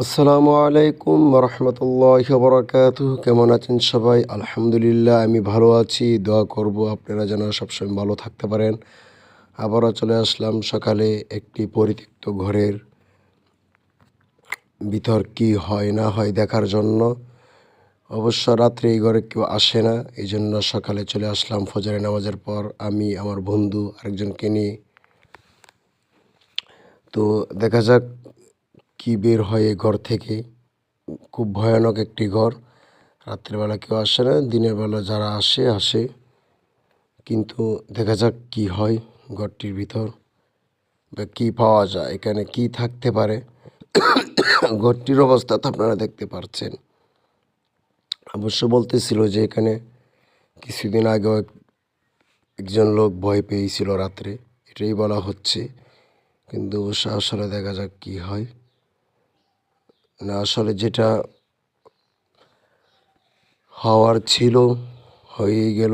আসসালামু আলাইকুম রহমতুল্লাহ বরকাতুহ। কেমন আছেন সবাই? আলহামদুলিল্লাহ, আমি ভালো আছি। দোয়া করব আপনারা যেন সবসময় ভালো থাকতে পারেন। আবারও চলে আসলাম সকালে একটি পরিত্যক্ত ঘরের ভিতর কি হয় না হয় দেখার জন্য। অবশ্য রাত্রে এই ঘরে কেউ আসে না, এই জন্য সকালে চলে আসলাম ফজরের নামাজের পর আমি আমার বন্ধু আরেকজনকে নিয়ে। তো দেখা যাক কি বের হয় এই ঘর থেকে। খুব ভয়ানক একটি ঘর। রাত্রেবেলা কেউ আসে না, দিনের বেলা যারা আসে আসে, কিন্তু দেখা যাক কি হয় ঘরটির ভিতর বা কী পাওয়া যায়, এখানে কি থাকতে পারে। ঘরটির অবস্থা তো আপনারা দেখতে পাচ্ছেন। অবশ্য বলতেছিল যে এখানে কিছুদিন আগেও একজন লোক ভয় পেয়েছিল রাত্রে, এটাই বলা হচ্ছে। কিন্তু আসলে দেখা যাক কি হয়। না, আসলে যেটা হওয়ার ছিল হয়েই গেল।